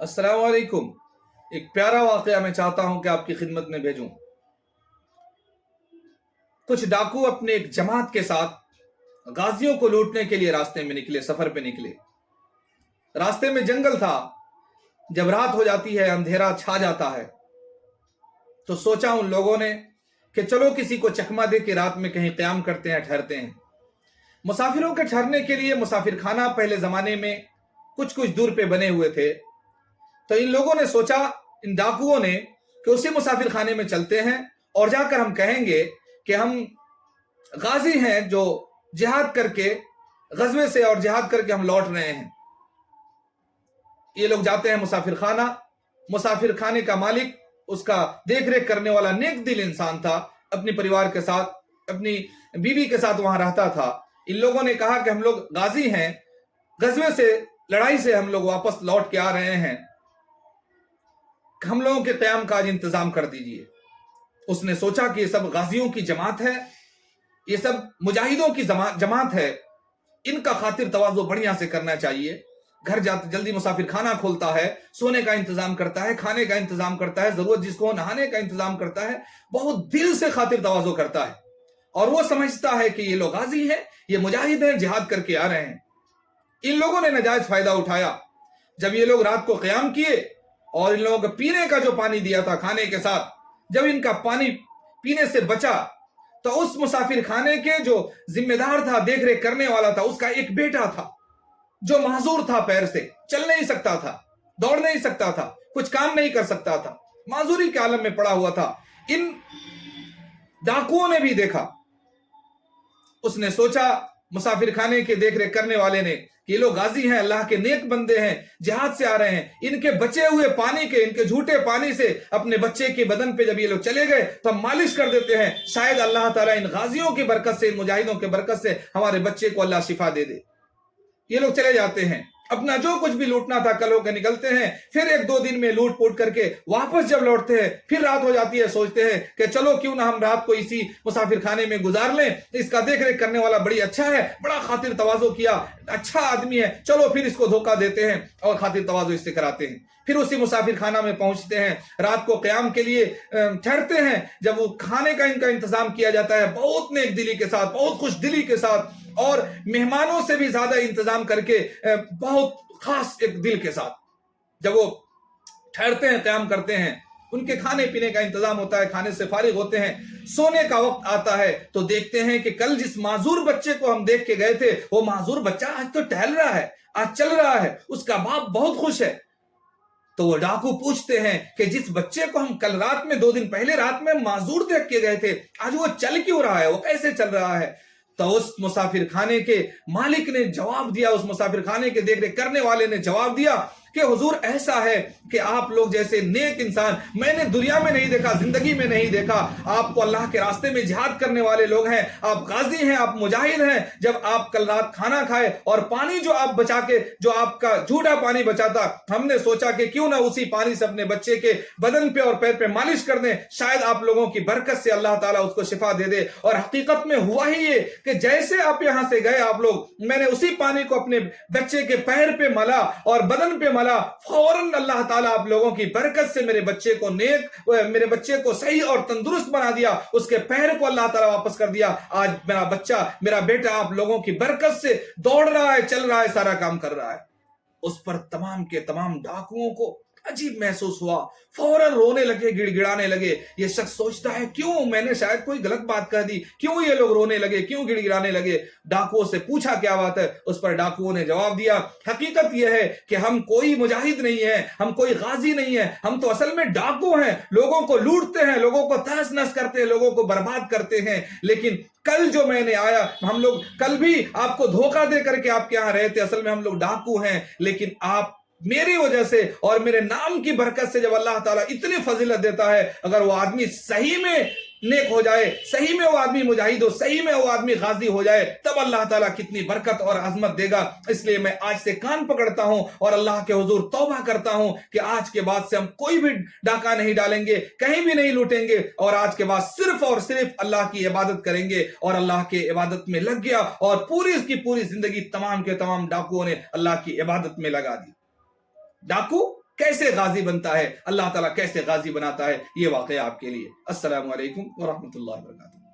अस्सलाम वालेकुम। एक प्यारा वाकया मैं चाहता हूं कि आपकी खिदमत में भेजूं। कुछ डाकू अपने एक जमात के साथ गाजियों को लूटने के लिए रास्ते में निकले, सफर पे निकले। रास्ते में जंगल था। जब रात हो जाती है, अंधेरा छा जाता है, तो सोचा उन लोगों ने कि चलो किसी को चकमा दे के रात में कहीं क़याम करते हैं, ठहरते हैं। मुसाफिरों के ठहरने के लिए मुसाफिर खाना पहले जमाने में कुछ कुछ दूर पे बने हुए थे। तो इन लोगों ने सोचा, इन डाकुओं ने, कि उसी मुसाफिर खाने में चलते हैं और जाकर हम कहेंगे कि हम गाजी हैं जो जिहाद करके, गजवे से और जिहाद करके हम लौट रहे हैं। ये लोग जाते हैं मुसाफिर खाना। मुसाफिर खाने का मालिक, उसका देख रेख करने वाला नेक दिल इंसान था, अपने परिवार के साथ, अपनी बीवी के साथ वहां रहता था। इन लोगों ने कहा कि हम लोग गाजी हैं, गजवे से, लड़ाई से हम लोग वापस लौट के आ रहे हैं, हम लोगों के क़याम का आज इंतजाम कर दीजिए। उसने सोचा कि ये सब गाजियों की जमात है, ये सब मुजाहिदों की जमात है, इनका खातिर तवाज़ो बढ़िया से करना चाहिए। घर जाते जल्दी मुसाफिर खाना खोलता है, सोने का इंतजाम करता है, खाने का इंतजाम करता है, जरूरत जिसको नहाने का इंतजाम करता है, बहुत दिल से खातिर तवाज़ो करता है। और वो समझता है कि ये लोग गाजी हैं, ये मुजाहिद हैं, जिहाद करके आ रहे हैं। इन लोगों ने नाजायज फायदा उठाया। जब ये लोग रात को क़याम किए और इन लोगों को पीने का जो पानी दिया था खाने के साथ, जब इनका पानी पीने से बचा, तो उस मुसाफिर खाने के जो जिम्मेदार था, देख रेख करने वाला था, उसका एक बेटा था जो माजूर था, पैर से चल नहीं सकता था, दौड़ नहीं सकता था, कुछ काम नहीं कर सकता था, माजूरी के आलम में पड़ा हुआ था। इन डाकुओं ने भी देखा। उसने सोचा, मुसाफिर खाने के देख रेख करने वाले ने, कि ये लोग गाजी हैं, अल्लाह के नेक बंदे हैं, जिहाद से आ रहे हैं, इनके बचे हुए पानी के, इनके झूठे पानी से अपने बच्चे के बदन पे जब ये लोग चले गए तो हम मालिश कर देते हैं, शायद अल्लाह ताला इन गाजियों की बरकत से, इन मुजाहिदों की बरकत से हमारे बच्चे को अल्लाह शिफा दे दे। ये लोग चले जाते हैं, अपना जो कुछ भी लूटना था कल होकर निकलते हैं। फिर एक दो दिन में लूट पूट करके वापस जब लौटते हैं, फिर रात हो जाती है। सोचते हैं कि चलो क्यों ना हम रात को इसी मुसाफिर खाने में गुजार लें, इसका देख रेख करने वाला बड़ी अच्छा है, बड़ा खातिर तवाज़ो किया, अच्छा आदमी है, चलो फिर इसको धोखा देते हैं और खातिर तवाज़ो इससे कराते हैं। फिर उसी मुसाफिर खाना में पहुंचते हैं, रात को क़याम के लिए ठहरते हैं। जब वो खाने का इनका इंतजाम किया जाता है, बहुत नेक दिली के साथ, बहुत खुश दिली के साथ, और मेहमानों से भी ज्यादा इंतजाम करके, बहुत खास एक दिल के साथ जब वो ठहरते हैं, क़याम करते हैं, उनके खाने पीने का इंतजाम होता है, खाने से फारिग होते हैं, सोने का वक्त आता है, तो देखते हैं कि कल जिस माजूर बच्चे को हम देख के गए थे, वो माजूर बच्चा आज तो टहल रहा है, आज चल रहा है, उसका बाप बहुत खुश है। तो वो डाकू पूछते हैं कि जिस बच्चे को हम कल रात में, 2 दिन पहले रात में माजूर देख के गए थे, आज वो चल क्यों रहा है, वो कैसे चल रहा है? तो उस मुसाफिर खाने के मालिक ने जवाब दिया, उस मुसाफिर खाने के देख रेख करने वाले ने जवाब दिया कि हुजूर ऐसा है कि आप लोग जैसे नेक इंसान मैंने दुनिया में नहीं देखा, जिंदगी में नहीं देखा। आपको अल्लाह के रास्ते में जिहाद करने वाले लोग हैं, आप गाजी हैं, आप मुजाहिद हैं। जब आप कल रात खाना खाए और पानी जो आप बचा के, जो आपका झूठा पानी बचा था, हमने सोचा कि क्यों ना उसी पानी से अपने बच्चे के बदन पे और पैर पे मालिश कर दें, शायद आप लोगों की बरकत से अल्लाह ताला उसको शिफा दे दे। और हकीकत में हुआ ही ये कि जैसे आप यहां से गए आप लोग, मैंने उसी पानी को अपने बच्चे के पैर पे मला और बदन पे मला, फौरन अल्लाह ताला आप लोगों की बरकत से मेरे बच्चे को मेरे बच्चे को सही और तंदुरुस्त बना दिया, उसके पैर को अल्लाह ताला वापस कर दिया। आज मेरा बच्चा, मेरा बेटा आप लोगों की बरकत से दौड़ रहा है, चल रहा है, सारा काम कर रहा है। उस पर तमाम के तमाम डाकुओं को अजीब महसूस हुआ, फौरन रोने लगे, गिड़गिड़ाने लगे। ये शख्स सोचता है क्यों, मैंने शायद कोई गलत बात कह दी, क्यों ये लोग रोने लगे, क्यों गिड़गिड़ाने लगे? डाकुओं से पूछा क्या बात है? उस पर डाकुओं ने जवाब दिया, हकीकत यह है कि हम कोई मुजाहिद नहीं है, हम कोई गाजी नहीं है, हम तो असल में डाकू हैं, लोगों को लूटते हैं, लोगों को तहस नहस करते हैं, लोगों को बर्बाद करते हैं। लेकिन कल जो मैंने आया, हम लोग कल भी आपको धोखा दे करके आपके यहां रहे थे, असल में हम लोग डाकू हैं। लेकिन आप मेरी वजह से और मेरे नाम की बरकत से जब अल्लाह ताला इतनी फजीलत देता है, अगर वो आदमी सही में नेक हो जाए, सही में वो आदमी मुजाहिद हो, सही में वो आदमी गाजी हो जाए, तब अल्लाह ताला कितनी बरकत और अजमत देगा। इसलिए मैं आज से कान पकड़ता हूं और अल्लाह के हुजूर तौबा करता हूं कि आज के बाद से हम कोई भी डाका नहीं डालेंगे, कहीं भी नहीं लूटेंगे, और आज के बाद सिर्फ और सिर्फ अल्लाह की इबादत करेंगे। और अल्लाह के इबादत में लग गया और पूरी इसकी पूरी जिंदगी तमाम के तमाम डाकुओं ने अल्लाह की इबादत में लगा दी। डाकू کیسے غازی بنتا ہے، اللہ تعالیٰ کیسے غازی بناتا ہے، یہ واقعہ آپ کے لیے۔ السلام علیکم ورحمۃ اللہ وبرکاتہ۔